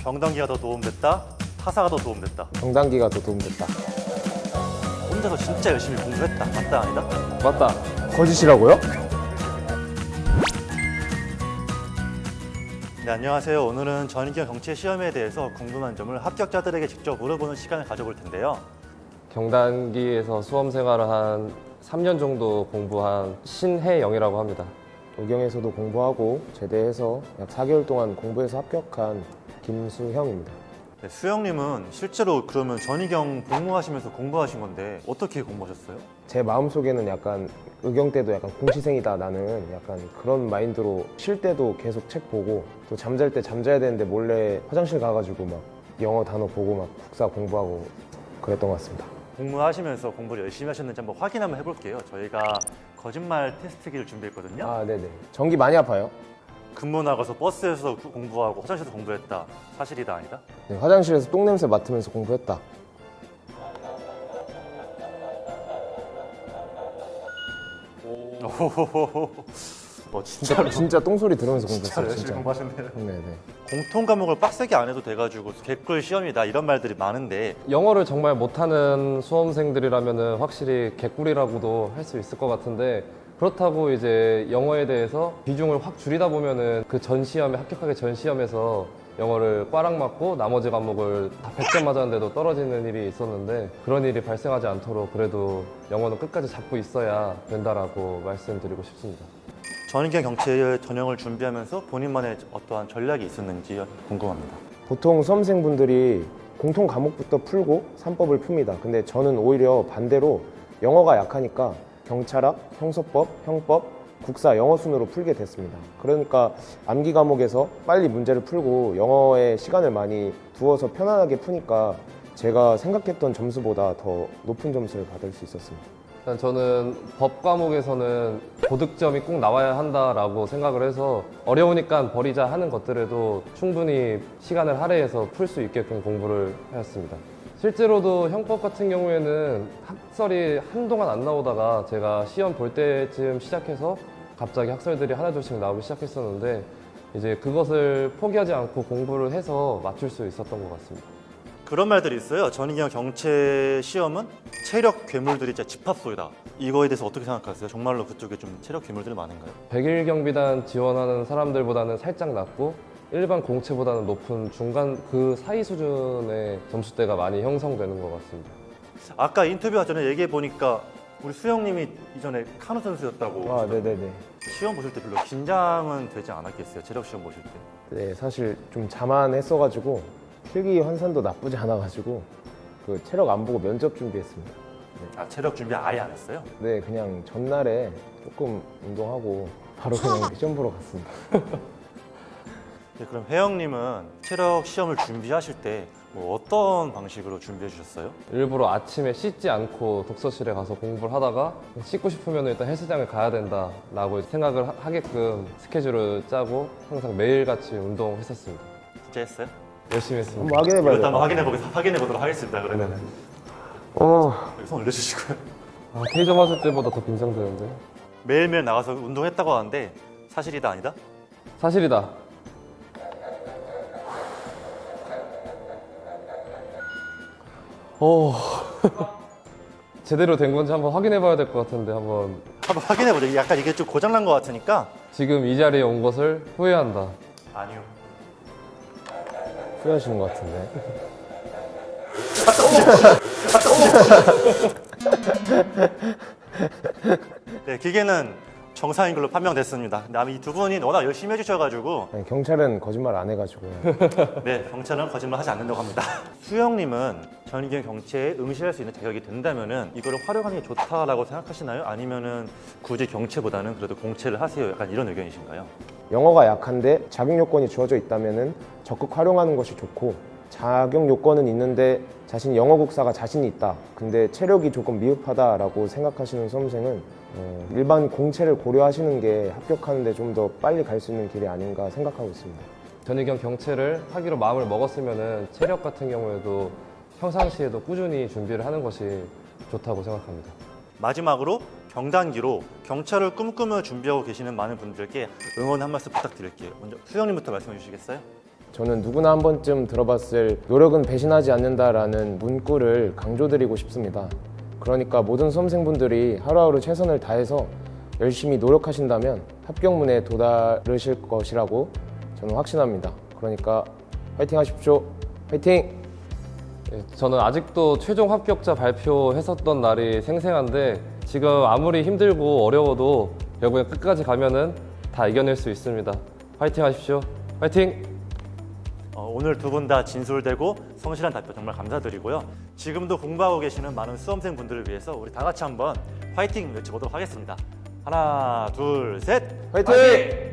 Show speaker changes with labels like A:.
A: 경단기가 더 도움됐다? 타사가 더 도움됐다?
B: 경단기가 더 도움됐다.
A: 혼자서 진짜 열심히 공부했다. 맞다 아니다?
B: 맞다. 거짓이라고요?
A: 네, 안녕하세요. 오늘은 전인경 경체 시험에 대해서 궁금한 점을 합격자들에게 직접 물어보는 시간을 가져볼 텐데요.
C: 경단기에서 수험 생활을 한 3년 정도 공부한 신혜영이라고 합니다.
B: 의경에서도 공부하고 제대해서 약 4개월 동안 공부해서 합격한 김수형입니다.
A: 네, 수영님은 실제로 그러면 전인경 복무하시면서 공부하신 건데 어떻게 공부하셨어요?
B: 제 마음속에는 약간 의경 때도 약간 공시생이다 나는 약간 그런 마인드로 쉴 때도 계속 책 보고 또 잠잘 때 잠자야 되는데 몰래 화장실 가가지고 막 영어 단어 보고 막 국사 공부하고 그랬던 것 같습니다.
A: 복무하시면서 공부를 열심히 하셨는지 한번 확인 한번 해볼게요. 저희가 거짓말 테스트기를 준비했거든요.
B: 아 네네. 전기 많이 아파요?
A: 근무 나가서 버스에서 공부하고 화장실에서 공부했다. 사실이다 아니다?
B: 네, 화장실에서 똥냄새 맡으면서 공부했다.
A: 진짜로
B: 진짜 똥소리 들으면서
A: 진짜
B: 공부했어요.
A: 열심히
B: 진짜.
A: 공부하셨네요.
B: 네네.
A: 공통 과목을 빡세게 안 해도 돼가지고 개꿀 시험이다 이런 말들이 많은데
C: 영어를 정말 못하는 수험생들이라면 확실히 개꿀이라고도 할 수 있을 것 같은데 그렇다고 이제 영어에 대해서 비중을 확 줄이다 보면은 그 전 시험에 합격하기 전 시험에서 영어를 꽈락 맞고 나머지 과목을 다 100점 맞았는데도 떨어지는 일이 있었는데 그런 일이 발생하지 않도록 그래도 영어는 끝까지 잡고 있어야 된다라고 말씀드리고 싶습니다.
A: 전인경 경체 전형을 준비하면서 본인만의 어떠한 전략이 있었는지 궁금합니다.
B: 보통 수험생분들이 공통 과목부터 풀고 3법을 풉니다. 근데 저는 오히려 반대로 영어가 약하니까 경찰학, 형소법, 형법, 국사, 영어 순으로 풀게 됐습니다. 그러니까 암기 과목에서 빨리 문제를 풀고 영어에 시간을 많이 두어서 편안하게 푸니까 제가 생각했던 점수보다 더 높은 점수를 받을 수 있었습니다.
C: 일단 저는 법 과목에서는 고득점이 꼭 나와야 한다라고 생각을 해서 어려우니까 버리자 하는 것들에도 충분히 시간을 할애해서 풀 수 있게끔 공부를 하였습니다. 실제로도 형법 같은 경우에는 학설이 한동안 안 나오다가 제가 시험 볼 때쯤 시작해서 갑자기 학설들이 하나둘씩 나오기 시작했었는데 이제 그것을 포기하지 않고 공부를 해서 맞출 수 있었던 것 같습니다.
A: 그런 말들이 있어요. 전인경 경체 시험은 체력 괴물들이 진짜 집합소이다. 이거에 대해서 어떻게 생각하세요? 정말로 그쪽에 좀 체력 괴물들이 많은가요?
C: 100일 경비단 지원하는 사람들보다는 살짝 낮고 일반 공채보다는 높은 중간 그 사이 수준의 점수대가 많이 형성되는 것 같습니다.
A: 아까 인터뷰 전에 얘기해 보니까 우리 수영님이 이전에 카누 선수였다고.
B: 아, 네네네.
A: 시험 보실 때 별로 긴장은 되지 않았겠어요? 체력 시험 보실 때.
B: 네, 사실 좀 자만했어가지고 필기 환산도 나쁘지 않아가지고 그 체력 안 보고 면접 준비했습니다.
A: 아, 체력 준비 아예 안 했어요?
B: 네, 그냥 전날에 조금 운동하고 바로 그냥 시험 보러 갔습니다.
A: 네, 그럼 혜영님은 체력 시험을 준비하실 때 뭐 어떤 방식으로 준비해 주셨어요?
C: 일부러 아침에 씻지 않고 독서실에 가서 공부를 하다가 씻고 싶으면 일단 헬스장을 가야 된다라고 생각을 하게끔 스케줄을 짜고 항상 매일같이 운동했었습니다.
A: 진짜 했어요?
C: 열심히 했습니다.
B: 한번 확인해봐야
A: 이것도 한번
B: 돼요.
A: 확인해 보도록 하겠습니다. 그러면 여기 손 올려주시고요.
C: 아, 테이저 맞을 때보다 더 긴장되는데.
A: 매일매일 나가서 운동했다고 하는데 사실이다 아니다?
C: 사실이다. 오. 제대로 된 건지 한번 확인해 봐야 될 것 같은데 한번
A: 한번 확인해 보자. 약간 이게 좀 고장난 것 같으니까.
C: 지금 이 자리에 온 것을 후회한다.
A: 아니요.
B: 후회하시는 것 같은데.
A: 네, 기계는 정상인 걸로 판명됐습니다. 근데 이 두 분이 워낙 열심히 해주셔가지고
B: 아니, 경찰은 거짓말 안 해가지고요.
A: 네, 경찰은 거짓말 하지 않는다고 합니다. 수영님은 전인경 경체에 응시할 수 있는 자격이 된다면은 이거를 활용하는 게 좋다라고 생각하시나요? 아니면은 굳이 경체보다는 그래도 공채를 하세요? 약간 이런 의견이신가요?
B: 영어가 약한데 자격 요건이 주어져 있다면은 적극 활용하는 것이 좋고 자격 요건은 있는데 자신 영어 국사가 자신이 있다. 근데 체력이 조금 미흡하다라고 생각하시는 수험생은 일반 공채를 고려하시는 게 합격하는데 좀 더 빨리 갈 수 있는 길이 아닌가 생각하고 있습니다.
C: 전의경 경체를 하기로 마음을 먹었으면은 체력 같은 경우에도 평상시에도 꾸준히 준비를 하는 것이 좋다고 생각합니다.
A: 마지막으로 경단기로 경찰을 꿈꾸며 준비하고 계시는 많은 분들께 응원 한 말씀 부탁드릴게요. 먼저 수영님부터 말씀해 주시겠어요?
B: 저는 누구나 한 번쯤 들어봤을 노력은 배신하지 않는다라는 문구를 강조드리고 싶습니다. 그러니까 모든 수험생분들이 하루하루 최선을 다해서 열심히 노력하신다면 합격문에 도달하실 것이라고 저는 확신합니다. 그러니까 화이팅 하십시오. 화이팅!
C: 예, 저는 아직도 최종 합격자 발표했었던 날이 생생한데 지금 아무리 힘들고 어려워도 결국엔 끝까지 가면은 다 이겨낼 수 있습니다. 화이팅 하십시오. 화이팅!
A: 오늘 두 분 다 진솔되고 성실한 답변 정말 감사드리고요. 지금도 공부하고 계시는 많은 수험생분들을 위해서 우리 다 같이 한번 화이팅 외쳐보도록 하겠습니다. 하나, 둘, 셋!
B: 화이팅!